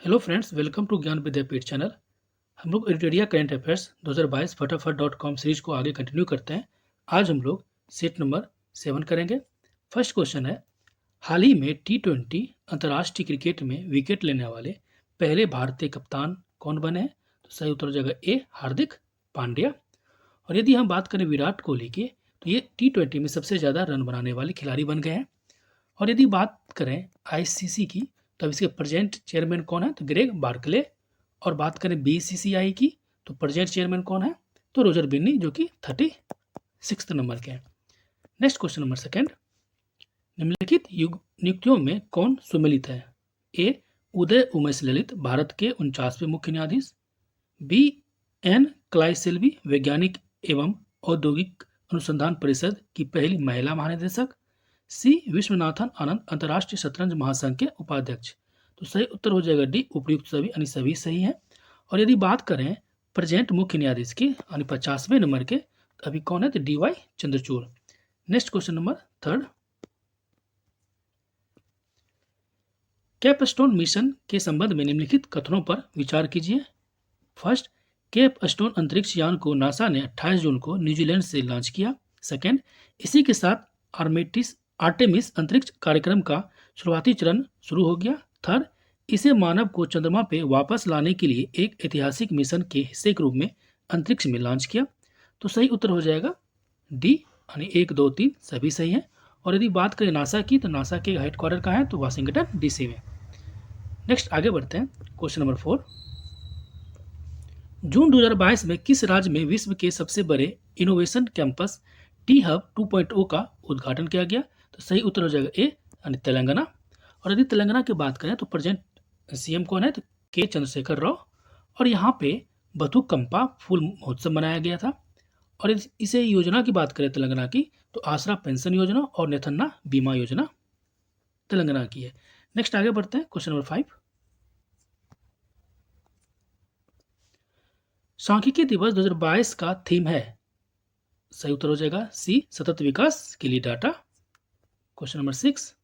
Hello friends, welcome to ज्ञान विद्यापीठ channel. हम लोग एडिटोरिया करंट अफेयर्स 2022 फटाफट .com सीरीज को आगे कंटिन्यू करते हैं। आज हम लोग सेट नंबर 7 करेंगे। फर्स्ट क्वेश्चन है, हाल ही में T20 अंतर्राष्ट्रीय क्रिकेट में विकेट लेने वाले पहले भारतीय कप्तान कौन बने हैं? तो सही उत्तर हो जाएगा ए, हार्दिक पांड्या। और यदि हम बात करें विराट कोहली की, तो ये T20 में सबसे ज़्यादा रन बनाने वाले खिलाड़ी बन गए हैं। और यदि बात करें आईसीसी की, तो अब इसके प्रेजेंट चेयरमैन कौन है? तो ग्रेग बार्कले। और बात करें बीसीसीआई की, तो प्रेजेंट चेयरमैन कौन है? तो रोजर बिन्नी, जो कि 36 नंबर के हैं। नेक्स्ट क्वेश्चन नंबर सेकंड, निम्नलिखित नियुक्तियों में कौन सुमेलित है? ए, उदय उमेश ललित, भारत के 49वें मुख्य न्यायाधीश। बी, एन क्लाइसेल्वी, वैज्ञानिक एवं औद्योगिक अनुसंधान परिषद की पहली महिला महानिदेशक। सी, विश्वनाथन आनंद, अंतर्राष्ट्रीय शतरंज महासंघ के उपाध्यक्ष। तो सही उत्तर हो जाएगा डी, उपर्युक्त सभी, यानी सभी सही है। और यदि बात करें प्रेजेंट मुख्य न्यायाधीश की, यानी 50वें नंबर के, तो अभी कौन है? तो D Y Chandrachud. Next question number third, capstone mission के संबंध में निम्नलिखित कथनों पर विचार कीजिए। फर्स्ट, कैपस्टोन अंतरिक्ष यान को नासा ने 28 जून को न्यूजीलैंड से लॉन्च किया। सेकेंड, इसी के साथ आर्टेमिस अंतरिक्ष कार्यक्रम का शुरुआती चरण शुरू हो गया। थर्ड, इसे मानव को चंद्रमा पे वापस लाने के लिए एक ऐतिहासिक मिशन के हिस्से के रूप में अंतरिक्ष में लॉन्च किया। तो सही उत्तर हो जाएगा डी, यानी 1, 2, 3 सभी सही हैं। और यदि बात करें नासा की, तो नासा के हेडक्वार्टर कहाँ है? तो वाशिंगटन डीसी में। नेक्स्ट आगे बढ़ते हैं, क्वेश्चन नंबर 4, जून 2022 में किस राज्य में विश्व के सबसे बड़े इनोवेशन कैंपस टी हब 2.0 का उद्घाटन किया गया? तो सही उत्तर हो जाएगा ए, यानी तेलंगाना। और यदि तेलंगाना की बात करें, तो प्रेजेंट सीएम कौन है? तो के चंद्रशेखर राव। और यहाँ पे बथुकम्पा फूल महोत्सव मनाया गया था। और इसे योजना की बात करें तेलंगाना की, तो आसरा पेंशन योजना और नेथन्ना बीमा योजना तेलंगाना की है। नेक्स्ट आगे बढ़ते हैं, क्वेश्चन नंबर 5, सांख्यिकी दिवस 2022 का थीम है? सही उत्तर हो जाएगा सी, सतत विकास के लिए data. Question number 6,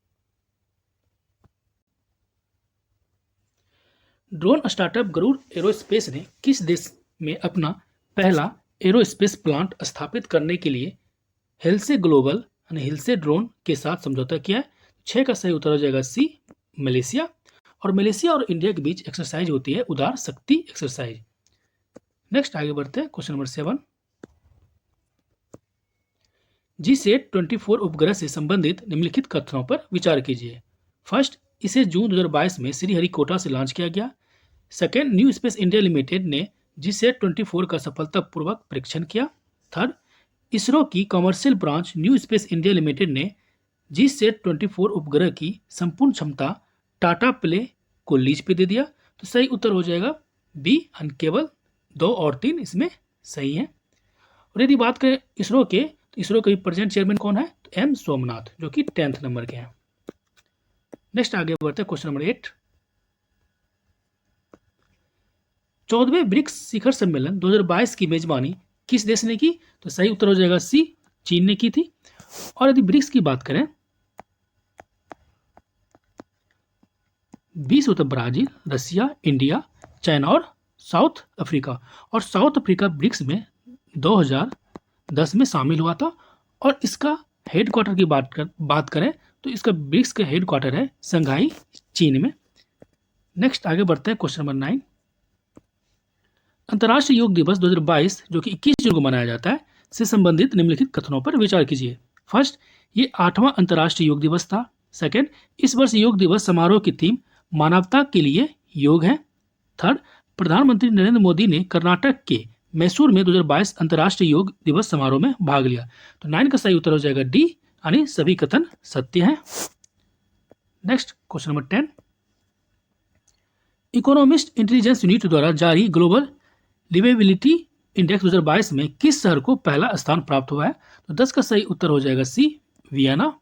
drone startup Garuda Aerospace ने किस देश में अपना पहला एरोस्पेस प्लांट स्थापित करने के लिए हेल्से ग्लोबल यानी हिल्से ड्रोन के साथ समझौता किया है? 6 का सही उत्तर हो जाएगा सी, मलेशिया। और मलेशिया और इंडिया के बीच एक्सरसाइज होती है उदार शक्ति एक्सरसाइज। नेक्स्ट आगे बढ़ते हैं, क्वेश्चन नंबर 7, GSAT-24 उपग्रह से संबंधित निम्नलिखित कथनों पर विचार कीजिए। फर्स्ट, इसे जून 2022 में श्रीहरिकोटा से लॉन्च किया गया। Second, new space India limited ने GSAT-24 का सफलतापूर्वक परीक्षण किया। थर्ड, इसरो की commercial branch new space India limited ने GSAT-24 उपग्रह की संपूर्ण क्षमता टाटा प्ले को लीज पे दे दिया। तो सही उत्तर हो जाएगा बी, केवल 2 और 3 इसमें सही है। और यदि बात करें इसरो के, तो इसरो के प्रेजेंट चेयरमैन कौन है? तो एम सोमनाथ, जो कि 10th नंबर के हैं। नेक्स्ट आगे बढ़ते हैं, क्वेश्चन नंबर 8, 14वें ब्रिक्स शिखर सम्मेलन 2022 की मेजबानी किस देश ने की? तो सही उत्तर हो जाएगा सी, चीन ने की थी। और यदि ब्रिक्स की बात करें, 20 होता ब्राजील, रसिया, इंडिया, चाइना और साउथ अफ्रीका। और साउथ अफ्रीका ब्रिक्स में 2010 में शामिल हुआ था। और इसका हेडक्वार्टर की बात करें, तो इसका ब्रिक्स का हेडक्वार्टर है शंघाई, चीन में। नेक्स्ट आगे बढ़ते हैं, क्वेश्चन नंबर 9, अंतर्राष्ट्रीय योग दिवस 2022 जो कि 21 जून को मनाया जाता है से संबंधित निम्नलिखित कथनों पर विचार कीजिए। फर्स्ट, ये 8वां अंतर्राष्ट्रीय योग दिवस था। सेकेंड, इस वर्ष योग दिवस समारोह की थीम मानवता के लिए योग है। थर्ड, प्रधानमंत्री नरेंद्र मोदी ने कर्नाटक के मैसूर में 2022 अंतर्राष्ट्रीय योग दिवस समारोह में भाग लिया। तो 9 का सही उत्तर हो जाएगा डी, यानी सभी कथन सत्य हैं। Next question number 10, economist intelligence unit द्वारा जारी ग्लोबल लिवेबिलिटी इंडेक्स 2022 में किस शहर को पहला स्थान प्राप्त हुआ है? तो 10 का सही उत्तर हो जाएगा सी, वियना।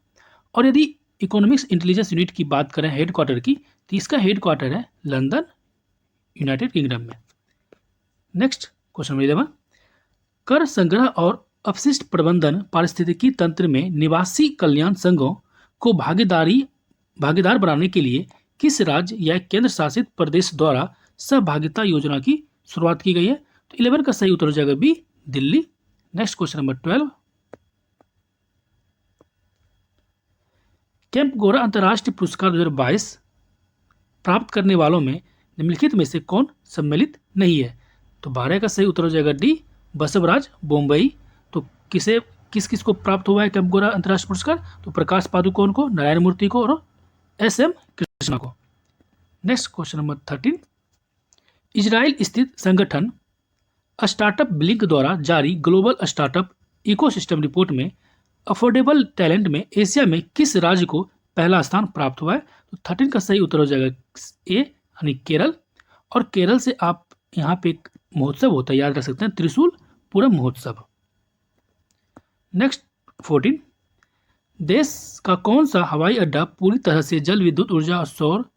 और यदि इकोनॉमिक्स इंटेलिजेंस यूनिट की बात करें हेडक्वार्टर की, तो इसका हेडक्वार्टर है लंदन, यूनाइटेड किंगडम में। नेक्स्ट क्वेश्चन नंबर 11, कर संग्रह और अपशिष्ट प्रबंधन पारिस्थितिकी तंत्र में निवासी कल्याण संघों को भागीदार बनाने के लिए किस राज्य या केंद्र शासित प्रदेश द्वारा सहभागिता योजना की शुरुआत की गई है? तो 11 का सही उत्तर हो जाएगा B, Delhi. Next question number 12। Kempegowda अंतर्राष्ट्रीय पुरस्कार 2022 प्राप्त करने वालों में निम्नलिखित में से कौन सम्मिलित नहीं है? तो 12 का सही उत्तर हो जाएगा डी, बसवराज बोम्बई। तो किसे किस किस को प्राप्त हुआ है कैंपगोरा अंतर्राष्ट्रीय पुरस्कार? तो प्रकाश पादुकोण को, नारायण मूर्ति को और एस.एम. कृष्णा को। Next question number 13। इजराइल स्थित संगठन स्टार्टअप ब्लिंक द्वारा जारी ग्लोबल स्टार्टअप इकोसिस्टम रिपोर्ट में अफोर्डेबल टैलेंट में एशिया में किस राज्य को पहला स्थान प्राप्त हुआ है? तो 13 का सही उत्तर हो जाएगा ए, यानी केरल। और केरल से आप यहाँ पे एक महोत्सव होता है, याद रख सकते हैं, त्रिशूल पूरम महोत्सव। नेक्स्ट 14। देश का कौन सा हवाई अड्डा पूरी तरह से जल विद्युत ऊर्जा और सौर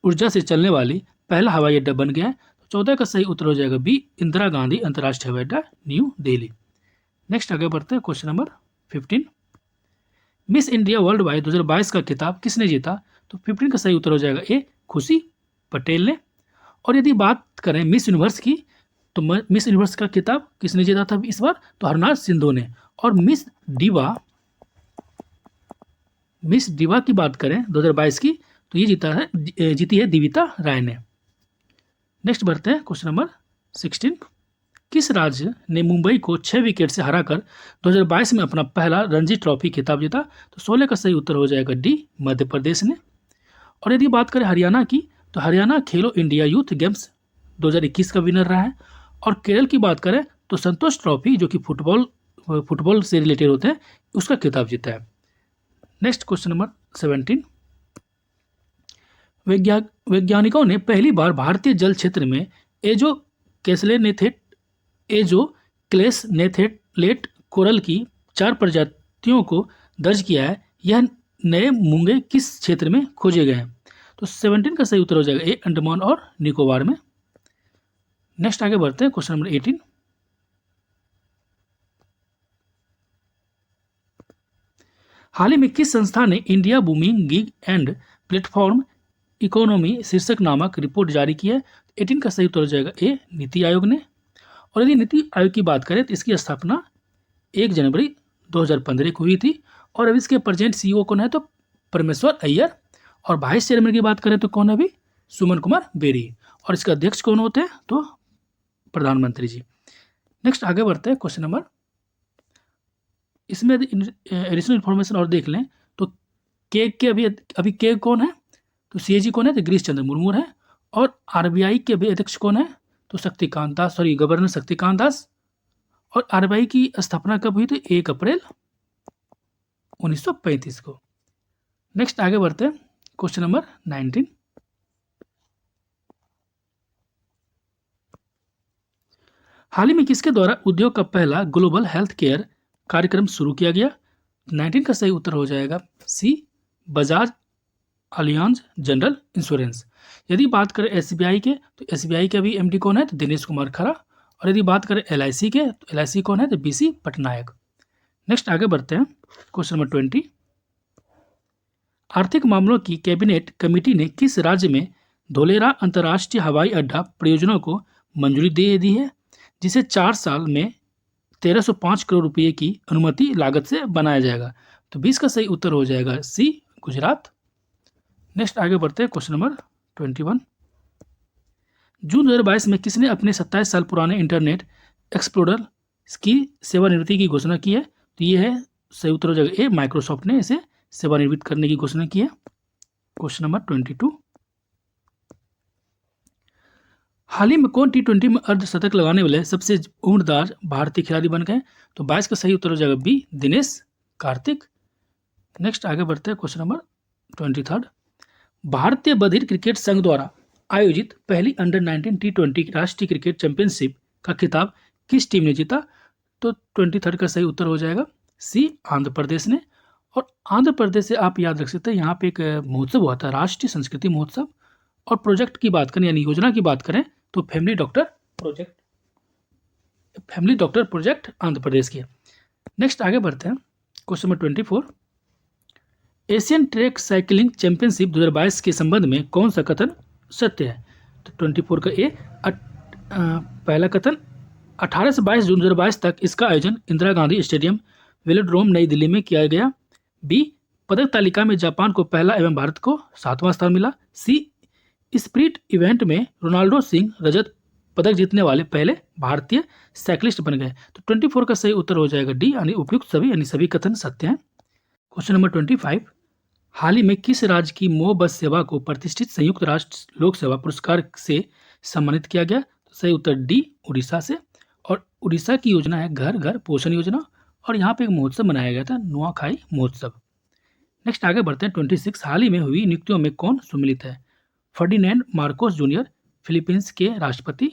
ऊर्जा से चलने वाली पहला हवाई अड्डा बन गया है? तो 14 का सही उत्तर हो जाएगा बी, इंदिरा गांधी अंतर्राष्ट्रीय हवाई अड्डा, न्यू दिल्ली। नेक्स्ट आगे बढ़ते हैं, question number 15। Miss India world wide 2022 का खिताब किसने जीता? तो 15 का सही उत्तर हो जाएगा ए, खुशी पटेल ने। और यदि बात करें मिस यूनिवर्स की, तो मिस यूनिवर्स का खिताब किसने जीता था इस बार? तो हरनाथ सिंधु ने। और मिस डिवा की बात करें 2022 की, तो ये जीती है दिविता राय ने। नेक्स्ट बढ़ते हैं, क्वेश्चन नंबर 16। किस राज्य ने मुंबई को 6 विकेट से हराकर 2022 में अपना पहला रणजी ट्रॉफी खिताब जीता? तो 16 का सही उत्तर हो जाएगा डी, मध्य प्रदेश ने। और यदि बात करें हरियाणा की, तो हरियाणा खेलो इंडिया यूथ गेम्स 2021 का विनर रहा है। और केरल की बात करें तो संतोष ट्रॉफी, जो कि फुटबॉल से रिलेटेड होते हैं, उसका खिताब जीता है। Next question number 17। वैज्ञानिकों ने पहली बार भारतीय जल क्षेत्र में एजोक्लेसनेथेलेट कोरल की 4 प्रजातियों को दर्ज किया है। यह नए मूंगे किस क्षेत्र में खोजे गए हैं? तो 17 का सही उत्तर हो जाएगा ए, अंडमान और निकोबार में। नेक्स्ट आगे बढ़ते हैं, क्वेश्चन नंबर 18। हाल ही में किस संस्था ने India booming gig and platform economy शीर्षक नामक रिपोर्ट जारी की है? 18 का सही उत्तर हो जाएगा ए, नीति आयोग ने। और यदि नीति आयोग की बात करें तो इसकी स्थापना 1 जनवरी 2015 को हुई थी। और अब इसके प्रेजेंट सीईओ कौन है? तो परमेश्वर अय्यर। और वाइस चेयरमैन की बात करें तो कौन है अभी? सुमन कुमार बेरी। और इसके अध्यक्ष कौन होते हैं? तो प्रधानमंत्री जी। नेक्स्ट आगे बढ़ते हैं, क्वेश्चन नंबर, इसमें एडिशनल इन्फॉर्मेशन और देख लें तो के अभी के कौन है? तो सीएजी कौन है? तो गिरीश चंद्र मुर्मू है। और आरबीआई के अभी अध्यक्ष कौन है? तो गवर्नर शक्तिकांत दास। और आरबीआई की स्थापना कब हुई? तो 1 अप्रैल 1935 को। नेक्स्ट आगे बढ़ते हैं, क्वेश्चन नंबर 19। हाल ही में किसके द्वारा उद्योग का पहला ग्लोबल हेल्थ केयर कार्यक्रम शुरू किया गया? 19 का सही उत्तर हो जाएगा सी, बजाज अलियांज जनरल इंश्योरेंस। यदि बात करें एसबीआई के, तो एसबीआई के अभी एमडी कौन है? तो दिनेश कुमार खरा। और यदि बात करें एलआईसी के, तो एलआईसी कौन है? तो बीसी पटनायक। नेक्स्ट आगे बढ़ते हैं, क्वेश्चन नंबर 20। आर्थिक मामलों की कैबिनेट कमेटी ने किस राज्य में धोलेरा अंतर्राष्ट्रीय हवाई अड्डा परियोजना को मंजूरी दे दी है, जिसे 4 साल में 1305 करोड़ रुपये की अनुमति लागत से बनाया जाएगा? तो 20 का सही उत्तर हो जाएगा सी, गुजरात। नेक्स्ट आगे बढ़ते हैं, क्वेश्चन नंबर 21। जून 2022 में किसने अपने 27 साल पुराने इंटरनेट एक्सप्लोरर की सेवानिवृत्ति की घोषणा की है? तो ये है सही उत्तर हो जाएगा ए, माइक्रोसॉफ्ट ने इसे सेवानिवृत्त करने की घोषणा की है। Question number 22। हाल ही में कौन T20 में अर्धशतक लगाने वाले सबसे उम्रदार भारतीय खिलाड़ी बन गए? तो 22 का सही उत्तर हो जाएगा बी, दिनेश कार्तिक। नेक्स्ट आगे बढ़ते हैं, क्वेश्चन नंबर 23। भारतीय बधिर क्रिकेट संघ द्वारा आयोजित पहली अंडर-19 T20 राष्ट्रीय क्रिकेट चैंपियनशिप का खिताब किस टीम ने जीता? तो 23 का सही उत्तर हो जाएगा सी, आंध्र प्रदेश ने। और आंध्र प्रदेश से आप याद रख सकते हैं, यहाँ पे एक महोत्सव हुआ था, राष्ट्रीय संस्कृति महोत्सव। और प्रोजेक्ट की बात करें यानी योजना की बात करें तो family doctor project Andhra Pradesh की है। नेक्स्ट आगे बढ़ते हैं, question number 24। Asian track cycling championship 2022 के संबंध में कौन सा कथन सत्य है? तो 24 का ए। पहला कथन, 18 से 22 जून 2022 तक इसका आयोजन इंदिरा गांधी स्टेडियम, वेलोड्रोम, नई दिल्ली में किया गया। बी, पदक तालिका में जापान को पहला एवं भारत को 7वां स्थान मिला। सी, स्प्रिंट इवेंट में रोनाल्डो सिंह रजत पदक जीतने वाले पहले भारतीय साइकिलिस्ट बन गए। तो 24 का सही उत्तर हो जाएगा डी, यानी उपयुक्त सभी यानी सभी कथन सत्य हैं। क्वेश्चन नंबर 25, हाल ही में किस राज्य की मोह बस सेवा को प्रतिष्ठित संयुक्त राष्ट्र लोक सेवा पुरस्कार से सम्मानित किया गया? तो सही उत्तर डी, उड़ीसा से। और उड़ीसा की योजना है घर घर पोषण योजना, और यहाँ पे एक महोत्सव मनाया गया था, नुआखाई महोत्सव। नेक्स्ट आगे बढ़ते हैं 26, हाल ही में हुई नियुक्तियों में कौन सम्मिलित है? फर्डिनेंड मार्कोस जूनियर, फिलीपींस के राष्ट्रपति।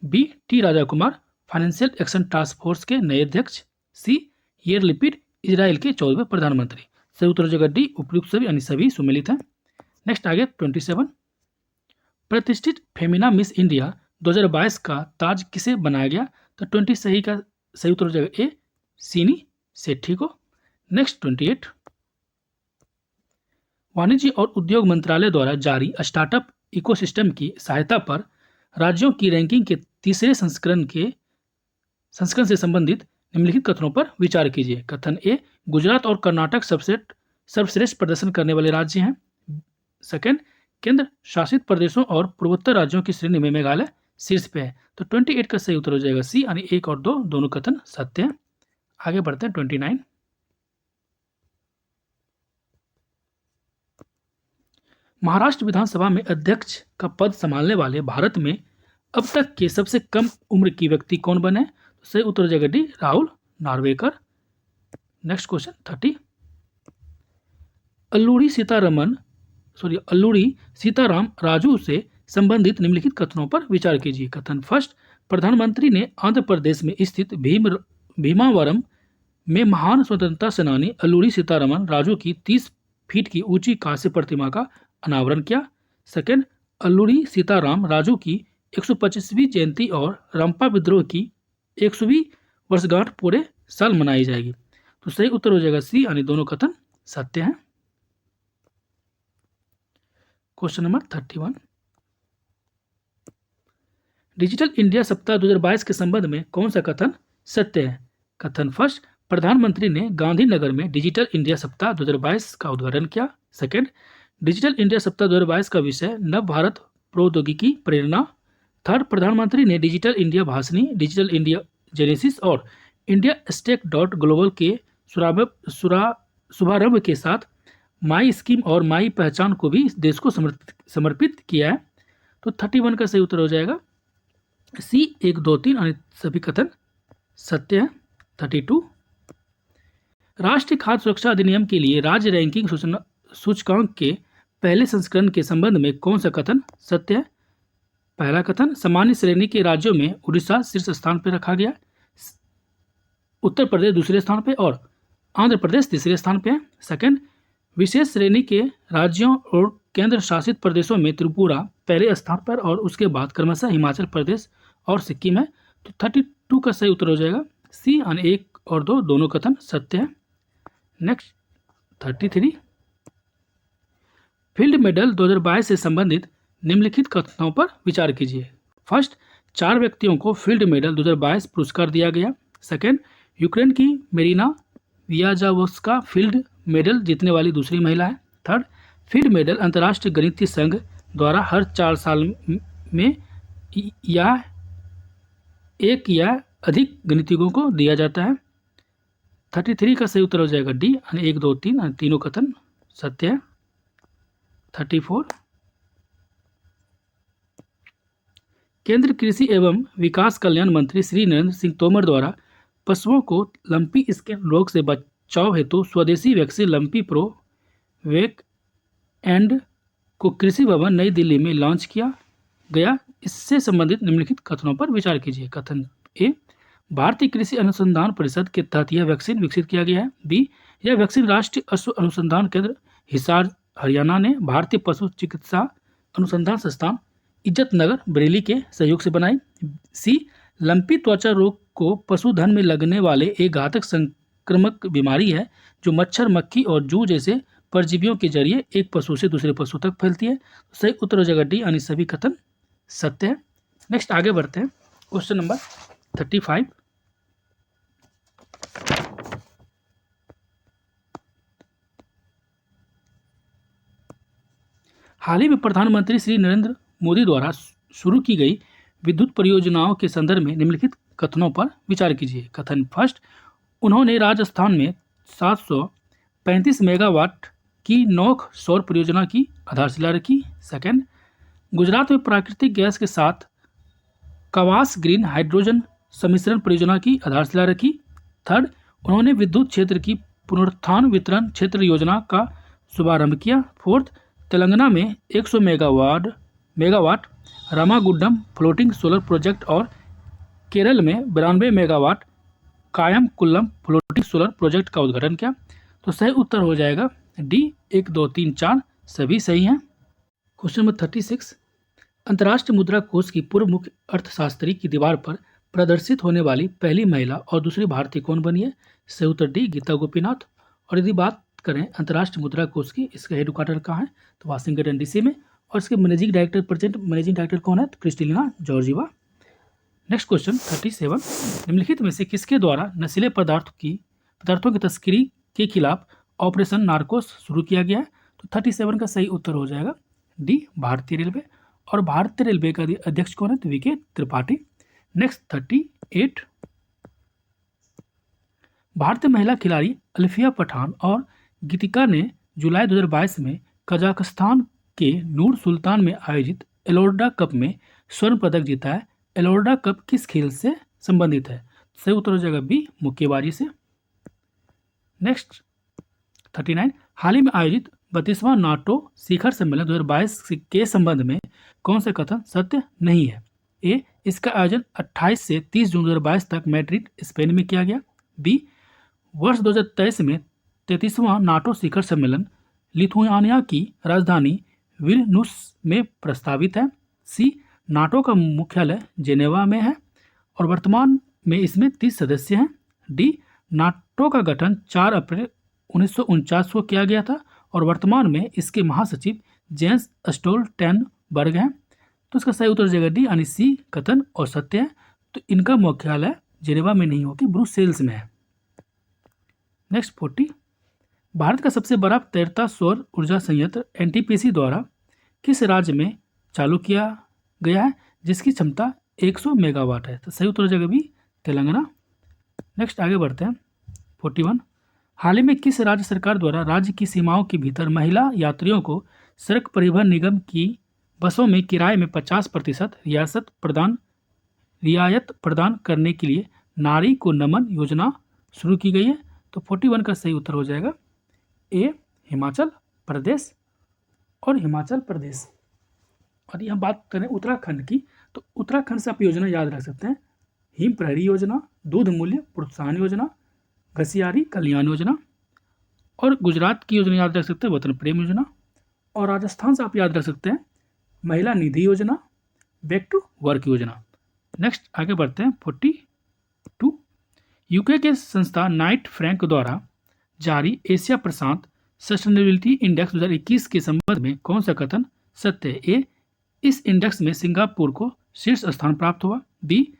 B, T Raja Kumar, Financial Action Task Force के नए अध्यक्ष। सी, येर लिपिड, इजराइल के 14वें प्रधानमंत्री। सही उत्तर हो जाएगा डी, उपयुक्त सभी यानी सभी सम्मिलित हैं। नेक्स्ट आगे 27, प्रतिष्ठित फेमिना मिस इंडिया 2022 का ताज किसे बनाया गया? तो 20 सही का सही उत्तर हो जाएगा ए, सीनी सेठी को। नेक्स्ट 28, वाणिज्य और उद्योग मंत्रालय द्वारा जारी स्टार्टअप इकोसिस्टम की सहायता पर राज्यों की रैंकिंग के तीसरे संस्करण से संबंधित निम्नलिखित कथनों पर विचार कीजिए। कथन ए, गुजरात और कर्नाटक सर्वश्रेष्ठ प्रदर्शन करने वाले राज्य हैं। सेकंड, केंद्र शासित प्रदेशों और पूर्वोत्तर राज्यों की श्रेणी में मेघालय शीर्ष पे है। तो 28 का सही उत्तर हो जाएगा सी, यानी 1 और 2 दोनों कथन सत्य हैं। आगे बढ़ते हैं 29, महाराष्ट्र विधानसभा में अध्यक्ष का पद संभालने वाले भारत में अब तक के सबसे कम उम्र की व्यक्ति कौन बने? तो सही उत्तर हो जाएगा D, Rahul Narwekar. Next question 30, Alluri Sitarama Raju से संबंधित निम्नलिखित कथनों पर विचार कीजिए। कथन फर्स्ट, प्रधानमंत्री ने आंध्र प्रदेश में स्थित भीमावरम में महान स्वतंत्रता सेनानी अल्लूरी सीतारामन राजू की 30 फीट की ऊंची कांस्य प्रतिमा का अनावरण किया। सेकंड, अल्लूरी सीताराम राजू की 125वीं जयंती और रंपा विद्रोह की 100वीं वर्षगांठ पूरे साल मनाई जाएगी। तो सही उत्तर हो जाएगा सी, यानी दोनों कथन सत्य हैं। क्वेश्चन नंबर 31, डिजिटल इंडिया सप्ताह 2022 के संबंध में कौन सा कथन सत्य है? कथन फर्स्ट, प्रधानमंत्री ने गांधीनगर में डिजिटल इंडिया सप्ताह 2022 का उद्घाटन किया। सेकंड, डिजिटल इंडिया सप्ताह 2022 का विषय नव भारत प्रौद्योगिकी प्रेरणा। थर्ड, प्रधानमंत्री ने digital India Bhashini, digital India genesis और इंडिया स्टेक .ग्लोबल के शुभारंभ के साथ माई स्कीम और माई पहचान को भी देश को समर्पित किया है। तो 31 का सही उत्तर हो जाएगा सी, 1, 2, 3 यानी सभी कथन सत्य है। 32, राष्ट्रीय खाद्य सुरक्षा अधिनियम के लिए राज्य रैंकिंग सूचकांक के पहले संस्करण के संबंध में कौन सा कथन सत्य है? पहला कथन, सामान्य श्रेणी के राज्यों में उड़ीसा शीर्ष स्थान पर रखा गया, उत्तर प्रदेश दूसरे स्थान पर और आंध्र प्रदेश तीसरे स्थान पर है। सेकंड, विशेष श्रेणी के राज्यों और केंद्र शासित प्रदेशों में त्रिपुरा पहले स्थान पर और उसके बाद क्रमशः हिमाचल प्रदेश और सिक्किम है। तो 32 का सही उत्तर हो जाएगा सी, यानी 1 और 2 दोनों कथन सत्य है। नेक्स्ट 33, फील्ड मेडल 2022 से संबंधित निम्नलिखित कथनों पर विचार कीजिए। फर्स्ट, 4 व्यक्तियों को फील्ड मेडल 2022 पुरस्कार दिया गया। सेकंड, यूक्रेन की मेरिना वियाजावस्का फील्ड मेडल जीतने वाली दूसरी महिला है। थर्ड, फील्ड मेडल अंतर्राष्ट्रीय गणितीय संघ द्वारा हर 4 साल में या एक या अधिक गणितज्ञों को दिया जाता है। 33 का सही उत्तर हो जाएगा डी, यानी 1, 2, 3 यानी तीनों कथन सत्य है। 34, केंद्र कृषि एवं विकास कल्याण मंत्री श्री नरेंद्र सिंह तोमर द्वारा पशुओं को लंपी स्किन रोग से बचाव हेतु स्वदेशी vaccine lumpy pro wake and को कृषि भवन नई दिल्ली में लॉन्च किया गया। इससे संबंधित निम्नलिखित कथनों पर विचार कीजिए। कथन ए, भारतीय कृषि अनुसंधान परिषद के तहत यह वैक्सीन विकसित किया गया है। बी, यह वैक्सीन राष्ट्रीय अश्व अनुसंधान केंद्र हिसार हरियाणा ने भारतीय पशु चिकित्सा अनुसंधान संस्थान इज्जत नगर बरेली के सहयोग से बनाई। सी, लंपी त्वचा रोग को पशुधन में लगने वाले एक घातक संक्रामक बीमारी है जो मच्छर, मक्खी और जूं जैसे परजीवियों के जरिए एक पशु से दूसरे पशु तक फैलती है। तो सही उत्तर हो जाएगा डी, यानी सभी कथन सत्य है। नेक्स्ट आगे बढ़ते हैं, क्वेश्चन नंबर 35। हाल ही में प्रधानमंत्री श्री नरेंद्र मोदी द्वारा शुरू की गई विद्युत परियोजनाओं के संदर्भ में निम्नलिखित कथनों पर विचार कीजिए। कथन फर्स्ट, उन्होंने राजस्थान में 735 मेगावाट की नौक सौर परियोजना की आधारशिला रखी। सेकंड, गुजरात में प्राकृतिक गैस के साथ कवास ग्रीन हाइड्रोजन सम्मिश्रण परियोजना की आधारशिला रखी। थर्ड, उन्होंने विद्युत क्षेत्र की पुनरुत्थान वितरण क्षेत्र योजना का शुभारंभ किया। फोर्थ, तेलंगाना में 100 megawatt Ramagundam floating solar project और केरल में 92 मेगावाट कायमकुल्लम फ्लोटिंग सोलर प्रोजेक्ट का उद्घाटन किया। तो सही उत्तर हो जाएगा डी, 1, 2, 3, 4 सभी सही हैं। क्वेश्चन नंबर 36, अंतर्राष्ट्रीय मुद्रा कोष की पूर्व मुख्य अर्थशास्त्री की दीवार पर प्रदर्शित होने वाली पहली महिला और दूसरी भारतीय कौन बनी है? सही उत्तर डी, गीता गोपीनाथ। और यदि बात करें अंतर्राष्ट्रीय मुद्रा कोष की, इसका हेडक्वार्टर कहाँ है? तो वाशिंगटन डीसी में। और इसके मैनेजिंग डायरेक्टर कौन है? तो क्रिस्टलिना जॉर्जिवा। नेक्स्ट क्वेश्चन 37, निम्नलिखित में से किसके द्वारा नशीले पदार्थों की तस्करी के खिलाफ ऑपरेशन नार्कोस शुरू किया गया है? तो 37 का सही उत्तर हो जाएगा डी, भारतीय रेलवे। और भारतीय रेलवे का अध्यक्ष कौन है? तो वीके त्रिपाठी। नेक्स्ट 38, भारतीय महिला खिलाड़ी अल्फिया पठान और गीतिका ने जुलाई 2022 में कजाकिस्तान के नूर सुल्तान में आयोजित एलोर्डा कप में स्वर्ण पदक जीता है। एलोर्डा कप किस खेल से संबंधित है? सही उत्तर हो जाएगा बी, मुक्केबाजी से। नेक्स्ट 39, हाल ही में आयोजित 32वां नाटो शिखर सम्मेलन 2022 के संबंध में कौन सा कथन सत्य नहीं है? ए, इसका आयोजन 28 से 30 जून 2022 तक मैड्रिड स्पेन में किया गया। बी, वर्ष 2023 में 33वां नाटो शिखर सम्मेलन लिथुआनिया की राजधानी विल्नुस में प्रस्तावित है। सी, नाटो का मुख्यालय जेनेवा में है और वर्तमान में इसमें 30 सदस्य हैं। डी, नाटो का गठन 4 अप्रैल 1949 को किया गया था और वर्तमान में इसके महासचिव जेंस स्टोल्टेनबर्ग हैं। तो इसका सही उत्तर हो जाएगा डी, यानी सी कथन और सत्य है। तो इनका मुख्यालय जेनेवा में नहीं होकर ब्रुसेल्स में है। नेक्स्ट 40, भारत का सबसे बड़ा तैरता सौर ऊर्जा संयंत्र एनटीपीसी द्वारा किस राज्य में चालू किया गया है जिसकी क्षमता 100 मेगावाट है? तो सही उत्तर हो जाएगा बी, तेलंगाना। नेक्स्ट आगे बढ़ते हैं 41, हाल ही में किस राज्य सरकार द्वारा राज्य की सीमाओं के भीतर महिला यात्रियों को सड़क परिवहन निगम की बसों में किराए में 50% रियायत प्रदान करने के लिए नारी को नमन योजना शुरू की गई है? तो 41 का सही उत्तर हो जाएगा ए, हिमाचल प्रदेश। और हिमाचल प्रदेश, और यहाँ बात करें उत्तराखंड की, तो उत्तराखंड से आप योजना याद रख सकते हैं, हिम प्रहरी योजना, दूध मूल्य प्रोत्साहन योजना, घसियारी कल्याण योजना। और गुजरात की योजना याद रख सकते हैं, वतन प्रेम योजना। और राजस्थान से आप याद रख सकते हैं, महिला निधि योजना, बैक टू वर्क योजना। नेक्स्ट आगे बढ़ते हैं 42, यूके के संस्था नाइट फ्रैंक द्वारा जारी एशिया प्रशांत सस्टेनेबिलिटी इंडेक्स 2021 के संबंध में कौन सा कथन सत्य है? ए, इस इंडेक्स में सिंगापुर को शीर्ष स्थान प्राप्त हुआ। बी,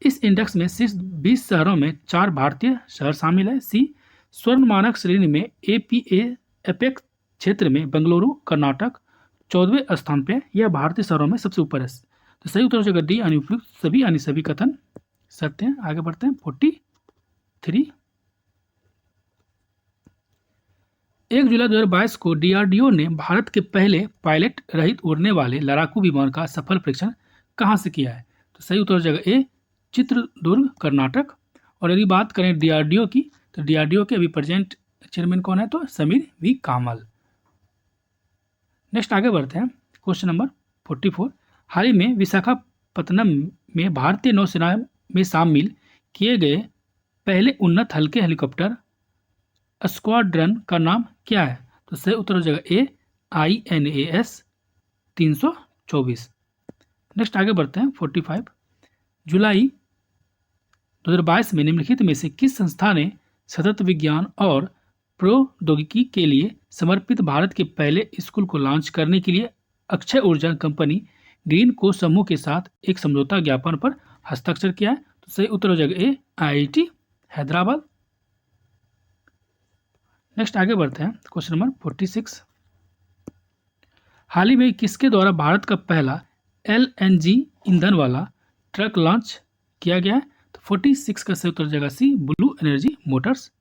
इस इंडेक्स में शीर्ष 20 शहरों में 4 भारतीय शहर शामिल है। सी, स्वर्ण मानक श्रेणी में एपेक क्षेत्र में बेंगलुरु कर्नाटक 14वें स्थान पे, यह भारतीय शहरों में सबसे ऊपर है। तो सही उत्तर हो जाएगा डी, यानी उपयुक्त सभी कथन सत्य हैं। आगे बढ़ते हैं 43, 1 जुलाई 2022 को डीआरडीओ ने भारत के पहले पायलट रहित उड़ने वाले लड़ाकू विमान का सफल परीक्षण कहाँ से किया है? तो सही उत्तर हो जाएगा ए, चित्रदुर्ग कर्नाटक। और यदि बात करें डीआरडीओ की, तो डीआरडीओ के अभी प्रेजेंट चेयरमैन कौन है? तो समीर वी कामल। नेक्स्ट आगे बढ़ते हैं क्वेश्चन नंबर 44, हाल ही में विशाखापत्तनम में भारतीय नौसेना में शामिल किए गए पहले उन्नत हल्के हेलीकॉप्टर स्क्वाड्रन का नाम क्या है? तो सही उत्तर हो जाएगा ए, INAS 324। नेक्स्ट आगे बढ़ते हैं 45, जुलाई 2022 में निम्नलिखित में से किस संस्था ने सतत विज्ञान और प्रौद्योगिकी के लिए समर्पित भारत के पहले स्कूल को लॉन्च करने के लिए अक्षय ऊर्जा कंपनी ग्रीन को समूह के साथ एक समझौता ज्ञापन पर हस्ताक्षर किया है? तो सही उत्तर हो जाएगा ए, IIT हैदराबाद। नेक्स्ट आगे बढ़ते हैं, क्वेश्चन नंबर 46। हाल ही में किसके द्वारा भारत का पहला LNG ईंधन वाला ट्रक लॉन्च किया गया है? तो 46 का सही उत्तर हो जाएगा C, Blue Energy Motors.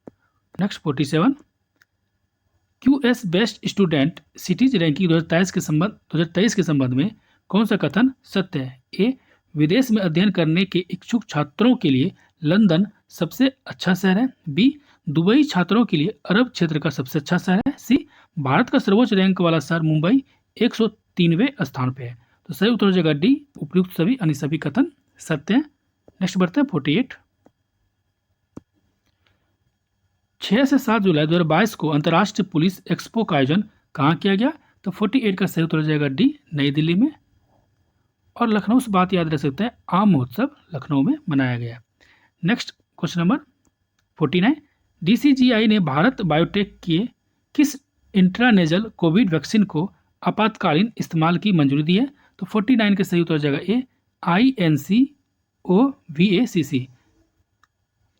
Next 47, QS best student cities ranking 2023 के संबंध में कौन सा कथन सत्य है? ए, विदेश में अध्ययन करने के इच्छुक छात्रों के लिए लंदन सबसे अच्छा शहर है। बी, दुबई छात्रों के लिए अरब क्षेत्र का सबसे अच्छा शहर है। सी, भारत का सर्वोच्च रैंक वाला शहर मुंबई 103वें स्थान पे है। तो सही उत्तर हो जाएगा डी, उपयुक्त सभी अन्य सभी कथन सत्य हैं। नेक्स्ट बढ़ते हैं 48। 6 से 7 जुलाई 2022 को अंतर्राष्ट्रीय पुलिस एक्सपो का आयोजन कहाँ किया गया? तो 48 का सही उत्तर हो जाएगा डी, नई दिल्ली में। और लखनऊ से बात याद रख सकते हैं, आम महोत्सव लखनऊ में मनाया गया। नेक्स्ट क्वेश्चन नंबर 49, DCGI ने भारत बायोटेक के किस इंट्रानेजल कोविड वैक्सीन को आपातकालीन इस्तेमाल की मंजूरी दी है? तो 49 का सही उत्तर हो जाएगा ए, INCOVACC।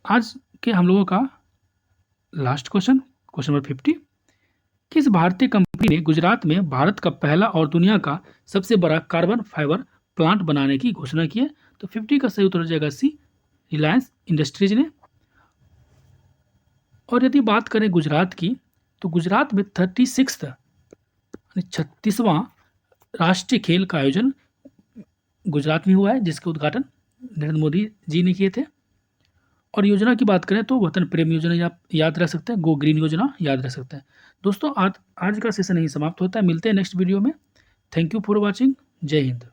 आज के हम लोगों का लास्ट क्वेश्चन नंबर 50, किस भारतीय कंपनी ने गुजरात में भारत का पहला और दुनिया का सबसे बड़ा कार्बन फाइबर प्लांट बनाने की घोषणा की है? तो 50 का सही उत्तर हो जाएगा सी, रिलायंस इंडस्ट्रीज ने। और यदि बात करें गुजरात की, तो गुजरात में 36वां राष्ट्रीय खेल का आयोजन गुजरात में हुआ है, जिसके उद्घाटन नरेंद्र मोदी जी ने किए थे। और योजना की बात करें तो वतन प्रेम योजना याद रख सकते हैं, गो ग्रीन योजना याद रख सकते हैं। दोस्तों आज का सेशन यही समाप्त होता है, मिलते हैं नेक्स्ट वीडियो में। थैंक यू फॉर वॉचिंग, जय हिंद।